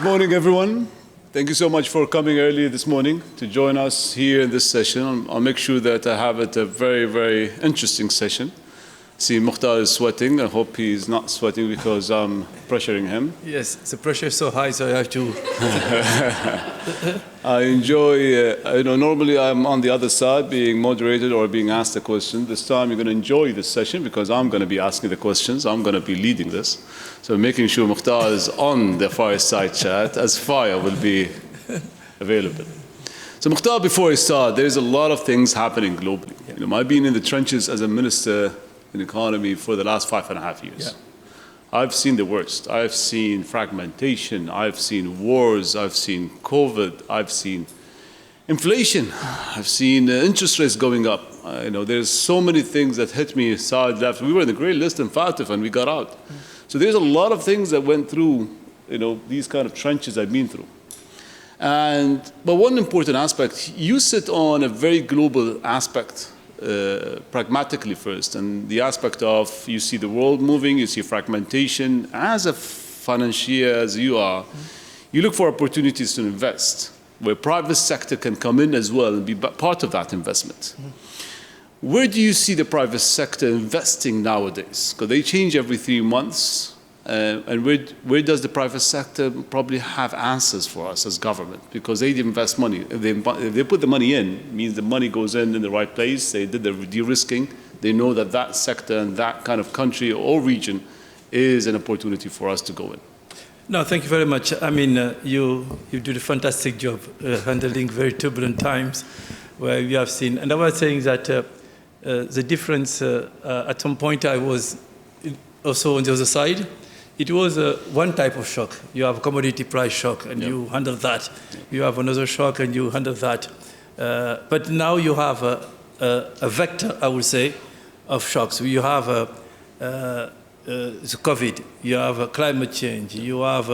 Good morning, everyone. Thank you so much for coming early this morning to join us here in this session. I'll make sure that I have it a very, very interesting session. See, Makhtar is sweating. I hope he's not sweating because I'm pressuring him. Yes, the pressure is so high, so I have to. I enjoy, normally I'm on the other side being moderated or being asked a question. This time you're going to enjoy this session because I'm going to be asking the questions. I'm going to be leading this. So making sure Makhtar is on the fireside chat as fire will be available. So Makhtar, before I start, there's a lot of things happening globally. I've been in the trenches as a minister in economy for the last 5.5 years. Yeah. I've seen the worst. I've seen fragmentation. I've seen wars. I've seen COVID. I've seen inflation. I've seen interest rates going up. There's so many things that hit me side left. We were in the grey list in FATF and we got out. So there's a lot of things that went through, these kind of trenches I've been through. But one important aspect, you sit on a very global aspect, pragmatically first, and the aspect of you see the world moving, you see fragmentation. As a financier as you are, you look for opportunities to invest, where private sector can come in as well and be part of that investment. Where do you see the private sector investing nowadays? Because they change every 3 months. And where does the private sector probably have answers for us as government? Because they invest money. If they put the money in, it means the money goes in the right place. They did the de-risking. They know that that sector and that kind of country or region is an opportunity for us to go in. No, thank you very much. I mean, you did a fantastic job handling very turbulent times where we have seen. And I was saying that the difference, at some point I was also on the other side. It was one type of shock. You have a commodity price shock, and you handle that. You have another shock, and you handle that. But now you have a vector, I would say, of shocks. You have the COVID, you have climate change, you have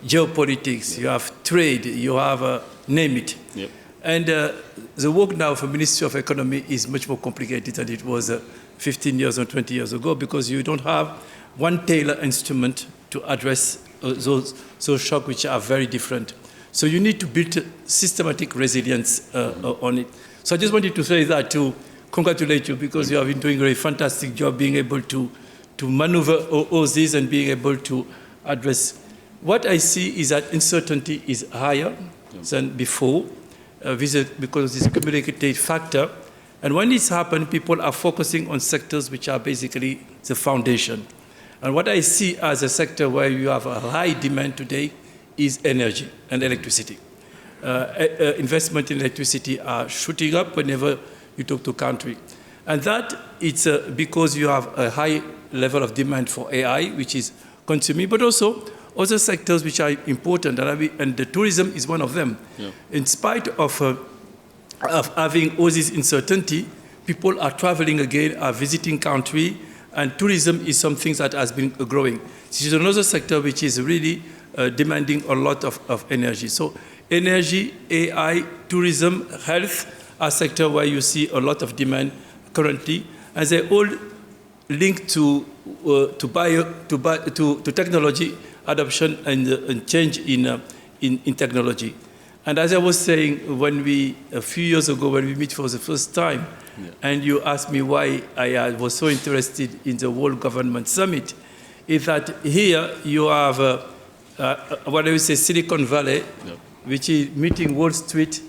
geopolitics, you have trade, you have name it. Yep. And the work now for Ministry of Economy is much more complicated than it was 15 years or 20 years ago, because you don't have one tailor instrument to address those shocks which are very different. So you need to build systematic resilience on it. So I just wanted to say that to congratulate you, because you have been doing a very fantastic job being able to maneuver all this and being able to address. What I see is that uncertainty is higher than before because of this cumulative factor. And when it's happened, people are focusing on sectors which are basically the foundation. And what I see as a sector where you have a high demand today is energy and electricity. Investment in electricity are shooting up whenever you talk to country. And that it's because you have a high level of demand for AI, which is consuming, but also other sectors which are important, and the tourism is one of them. Yeah. In spite of having all this uncertainty, people are traveling again, are visiting country, and tourism is something that has been growing. This is another sector which is really demanding a lot of energy. So energy, AI, tourism, health are sectors where you see a lot of demand currently, and they all linked to technology adoption and change in technology. And as I was saying, a few years ago, when we meet for the first time, and you asked me why I was so interested in the World Government Summit, is that here you have, what I would say, Silicon Valley, which is meeting Wall Street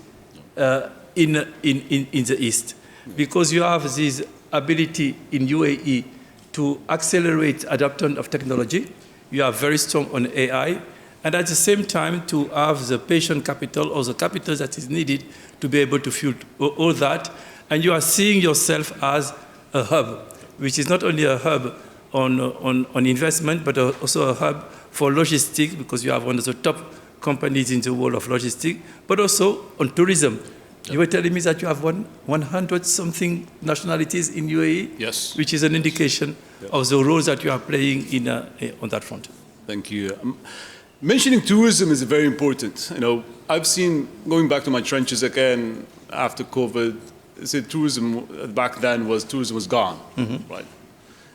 in the East. Because you have this ability in UAE to accelerate adoption of technology. You are very strong on AI. And at the same time, to have the patient capital or the capital that is needed to be able to fuel all that. And you are seeing yourself as a hub, which is not only a hub on investment, but also a hub for logistics, because you have one of the top companies in the world of logistics, but also on tourism. You were telling me that you have 100-something nationalities in UAE? Yes. Which is an indication of the roles that you are playing on that front. Thank you. Mentioning tourism is very important. I've seen, going back to my trenches again after COVID, tourism back then tourism was gone, right?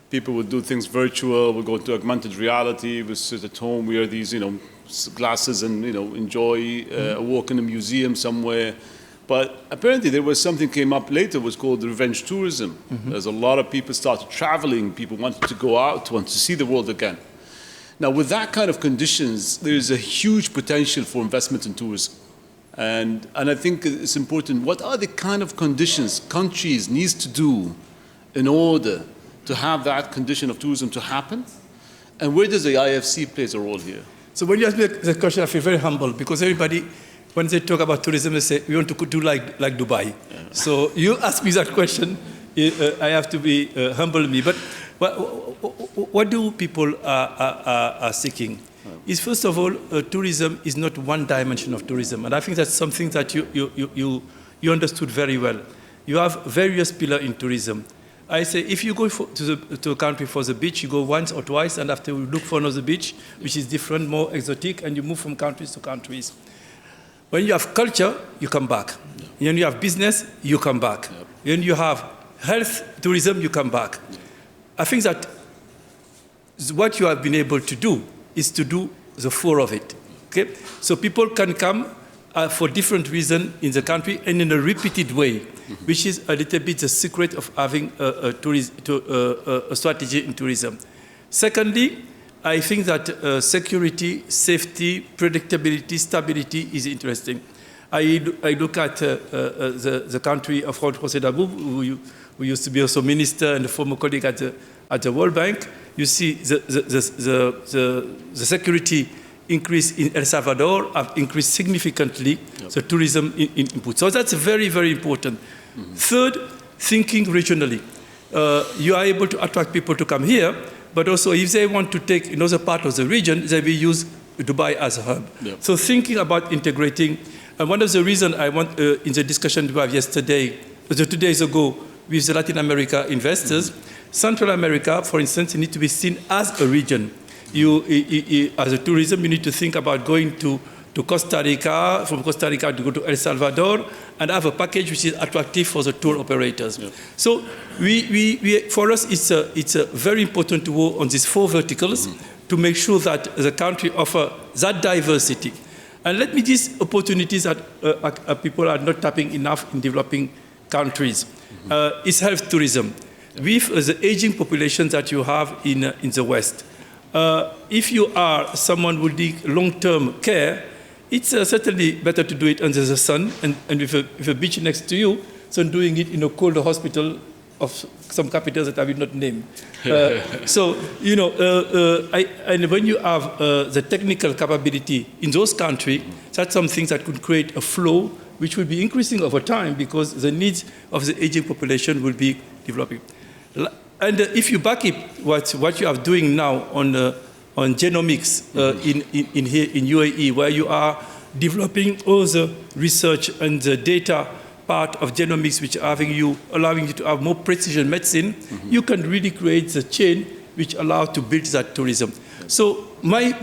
People would do things virtual, would go into augmented reality, would sit at home, wear these, glasses and, enjoy a walk in a museum somewhere. But apparently there was something came up later, was called revenge tourism. There's a lot of people started traveling, people wanted to go out, want to see the world again. Now, with that kind of conditions, there's a huge potential for investment in tourism. And I think it's important, what are the kind of conditions countries needs to do in order to have that condition of tourism to happen? And where does the IFC plays a role here? So when you ask me the question, I feel very humble, because everybody, when they talk about tourism, they say, we want to do like Dubai. Yeah. So you ask me that question, I have to be humble me. But what do people are seeking? Is first of all, tourism is not one dimension of tourism. And I think that's something that you understood very well. You have various pillars in tourism. I say, if you go to a country for the beach, you go once or twice, and after you look for another beach, which is different, more exotic, and you move from countries to countries. When you have culture, you come back. When you have business, you come back. When you have health, tourism, you come back. I think that what you have been able to do is to do the four of it. Okay? So people can come for different reasons in the country and in a repeated way, which is a little bit the secret of having a strategy in tourism. Secondly, I think that security, safety, predictability, stability is interesting. I look at the country of José Daboub, who used to be also minister and a former colleague at the World Bank. You see the security increase in El Salvador have increased significantly, the tourism input. So that's very, very important. Third, thinking regionally. You are able to attract people to come here, but also if they want to take another part of the region, they will use Dubai as a hub. So thinking about integrating, and one of the reasons I want, in the discussion we had yesterday, 2 days ago, with the Latin America investors, Central America, for instance, need to be seen as a region. As a tourism, you need to think about going to Costa Rica, from Costa Rica to go to El Salvador, and have a package which is attractive for the tour operators. So for us, it's a very important to work on these 4 verticals to make sure that the country offers that diversity. And let me these opportunities that people are not tapping enough in developing countries. Is health tourism. With the aging population that you have in the West, if you are someone who needs long-term care, it's certainly better to do it under the sun and with a beach next to you than doing it in a cold hospital of some capitals that I will not name. So, and when you have the technical capability in those countries, that's something that could create a flow which will be increasing over time because the needs of the aging population will be developing. And if you back it, what you are doing now on genomics in UAE, where you are developing all the research and the data part of genomics, which are allowing you to have more precision medicine, you can really create the chain which allows to build that tourism. So my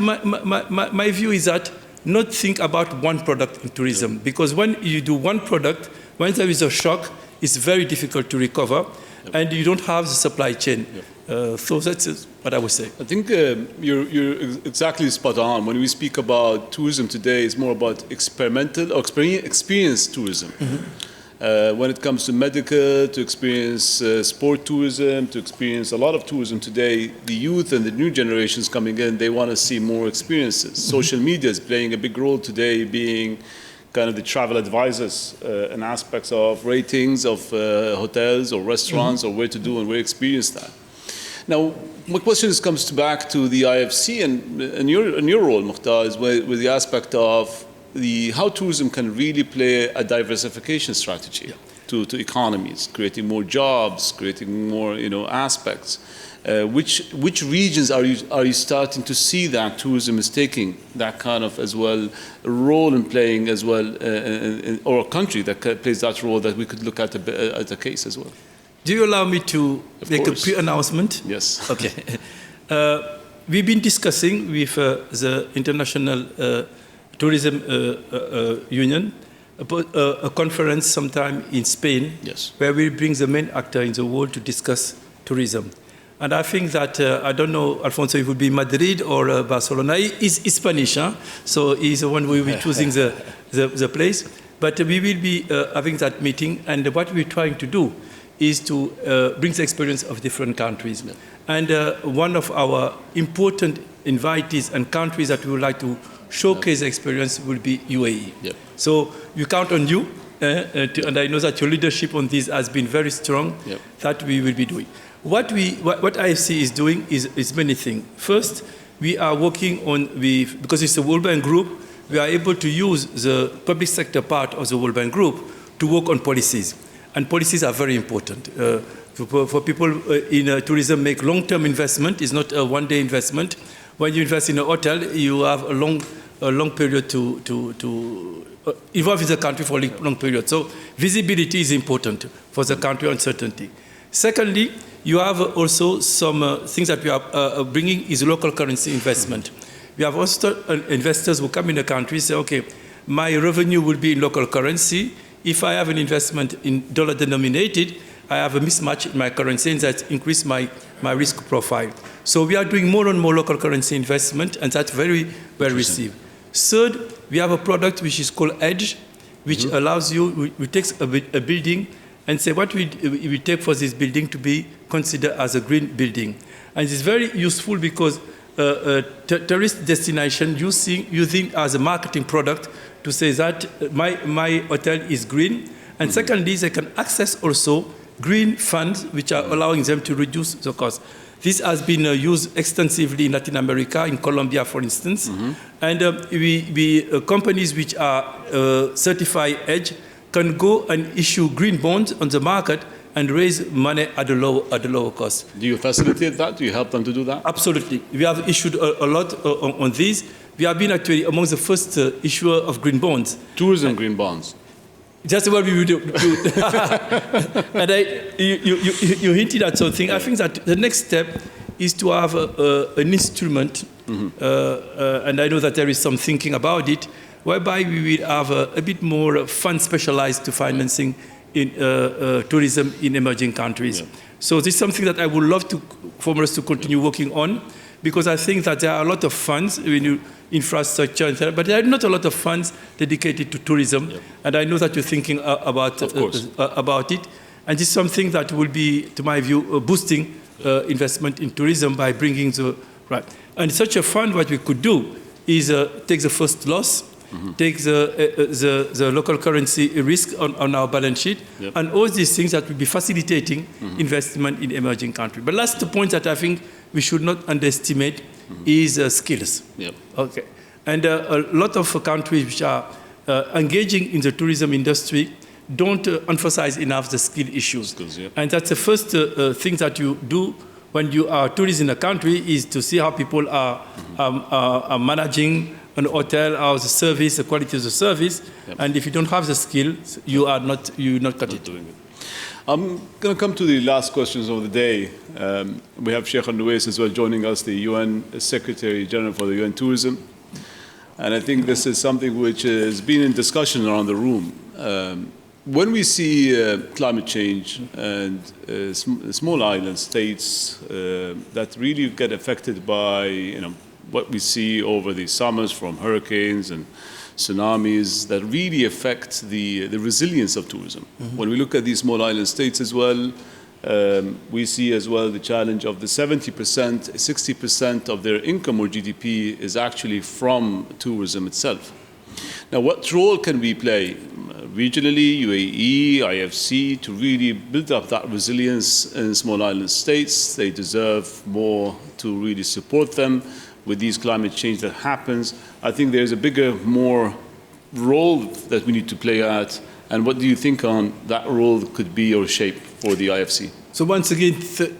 view is that not think about one product in tourism, because when you do one product, when there is a shock, it's very difficult to recover. And you don't have the supply chain. So that's what I would say. I think you're exactly spot on. When we speak about tourism today, it's more about experimental or experience tourism. When it comes to medical, to experience sport tourism, to experience a lot of tourism today, the youth and the new generations coming in, they want to see more experiences. Social media is playing a big role today, being kind of the travel advisors and aspects of ratings of hotels or restaurants or where to do and where to experience that. Now, my question comes back to the IFC and your role, Makhtar, is with the aspect of how tourism can really play a diversification strategy to economies, creating more jobs, creating more aspects. Which regions are you starting to see that tourism is taking that kind of as well role in playing as well, or a country that plays that role that we could look at a case as well? Do you allow me to make a pre-announcement? Yes. Okay. We've been discussing with the International Tourism Union about a conference sometime in Spain, where we bring the main actor in the world to discuss tourism. And I think that, I don't know, Alfonso, it would be Madrid or Barcelona. He's Spanish, huh? So he's the one who will be choosing the place. But we will be having that meeting, and what we're trying to do is to bring the experience of different countries. Yeah. And one of our important invitees and countries that we would like to showcase experience will be UAE. Yep. So we count on you, and I know that your leadership on this has been very strong, yep. That we will be doing. What IFC is doing is many things. First, we are working on, because it's a World Bank group, we are able to use the public sector part of the World Bank group to work on policies. And policies are very important. For people in tourism, make long-term investment. It's not a one-day investment. When you invest in a hotel, you have a long period to involve in the country for a long period. So visibility is important for the country, uncertainty. Secondly, you have also some things that we are bringing is local currency investment. We have also investors who come in the country say, okay, my revenue will be in local currency. If I have an investment in dollar denominated, I have a mismatch in my currency, and that increases my risk profile. So we are doing more and more local currency investment, and that's very well received. Third, we have a product which is called Edge, which allows you, we take a building and say what we take for this building to be considered as a green building. And it's very useful because tourist destination using as a marketing product to say that my hotel is green. And secondly, they can access also green funds, which are allowing them to reduce the cost. This has been used extensively in Latin America, in Colombia, for instance. And companies which are certified EDGE can go and issue green bonds on the market and raise money at a lower cost. Do you facilitate that? Do you help them to do that? Absolutely. We have issued a lot on these. We have been actually among the first issuer of green bonds. Tourism green bonds. That's what we will do. And you hinted at something. I think that the next step is to have an instrument, and I know that there is some thinking about it, whereby we will have a bit more fund specialized to financing in tourism in emerging countries. Yeah. So this is something that I would love for us to continue working on, because I think that there are a lot of funds, infrastructure, but there are not a lot of funds dedicated to tourism. Yep. And I know that you're thinking about it. And this is something that will be, to my view, boosting investment in tourism by bringing the right. And such a fund, what we could do is take the first loss, take the local currency risk on our balance sheet, yep. And all these things that will be facilitating investment in emerging countries. But last point that I think we should not underestimate is skills. Yep. Okay. And a lot of countries which are engaging in the tourism industry don't emphasize enough the skill issues. Skills, yep. And that's the first thing that you do when you are tourist in a country, is to see how people are managing an hotel, how the service, the quality of the service. Yep. And if you don't have the skills, you are not cut it. Doing it. I'm going to come to the last questions of the day. We have Sheikh Al-Nuwais as well joining us, the UN Secretary General for the UN Tourism. And I think this is something which has been in discussion around the room. When we see climate change and small island states that really get affected by what we see over the summers from hurricanes and tsunamis that really affect the resilience of tourism. When we look at these small island states as well, we see as well the challenge of the 70%, 60% of their income or GDP is actually from tourism itself. Now, what role can we play regionally, UAE, IFC, to really build up that resilience in small island states? They deserve more to really support them with these climate change that happens. I think there's a bigger, more role that we need to play at. And what do you think on that role could be or shape for the IFC? So once again,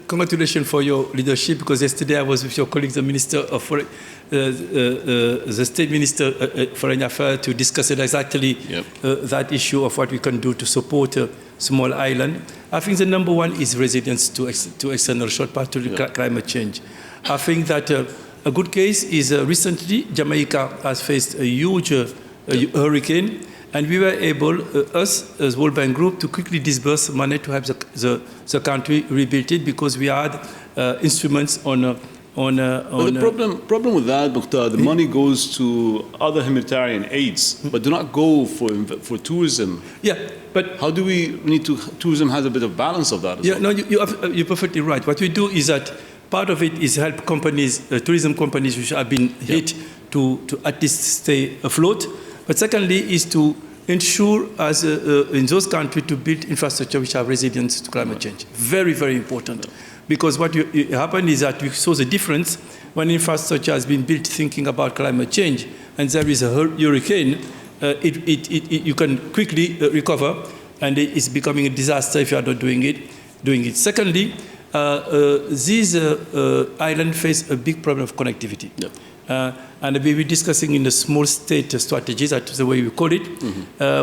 congratulations for your leadership, because yesterday I was with your colleague, the Minister of Foreign, the State Minister Foreign Affairs, to discuss exactly that issue of what we can do to support a small island. I think the number one is resilience to external shock, particularly climate change. I think that a good case is recently Jamaica has faced a huge hurricane, and we were able, us as World Bank Group, to quickly disburse money to have the country rebuilt it, because we had instruments on But the problem with that, Makhtar, the money goes to other humanitarian aids, but do not go for tourism. Yeah, but how do we need to? Tourism has a bit of balance of that. As well. No, you're perfectly right. What we do is that part of it is help companies, tourism companies, which have been hit to at least stay afloat. But secondly, is to ensure, as in those countries, to build infrastructure which are resilient to climate change. Very, very important. Because what happens is that we saw the difference when infrastructure has been built thinking about climate change, and there is a hurricane, you can quickly recover, and it's becoming a disaster if you are not doing it. Secondly, these islands face a big problem of connectivity. Yep. And we were discussing in the small state strategies, that's the way we call it,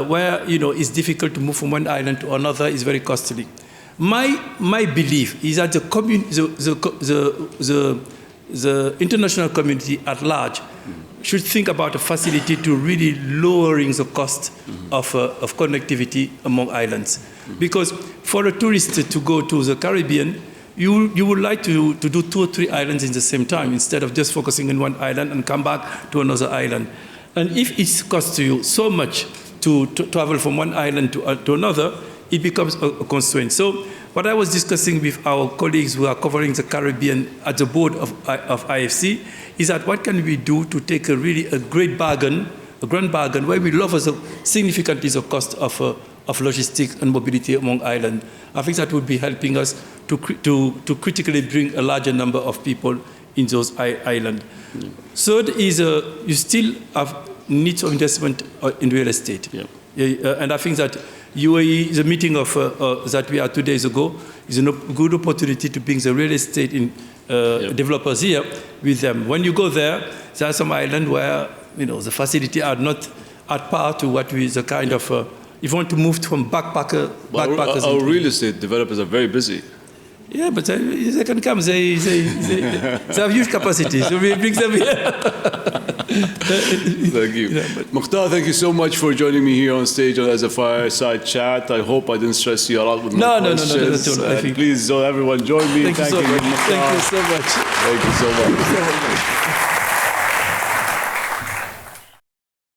where it's difficult to move from one island to another, it's very costly. My belief is that the international community at large should think about a facility to really lowering the cost of connectivity among islands. Because for a tourist to go to the Caribbean, you would like to do 2 or 3 islands in the same time instead of just focusing on one island and come back to another island. And if it costs you so much to travel from one island to another, it becomes a constraint. So what I was discussing with our colleagues who are covering the Caribbean at the board of IFC is that what can we do to take a great bargain, a grand bargain, where we lower significantly the cost of logistics and mobility among islands. I think that would be helping us to critically bring a larger number of people in those islands. Third is you still have needs of investment in real estate. And I think that UAE, the meeting that we had 2 days ago, is a good opportunity to bring the real estate developers here with them. When you go there are some islands where the facility are not at par to what is the kind of. If you want to move from backpackers. Our real estate developers are very busy. Yeah, but they can come. They have huge capacity, so we bring them here. Thank you. Makhtar, thank you so much for joining me here on stage as a fireside chat. I hope I didn't stress you a lot with my questions. No. Please, everyone, join me. Thank you so much. Thank you so much. Thank you so much.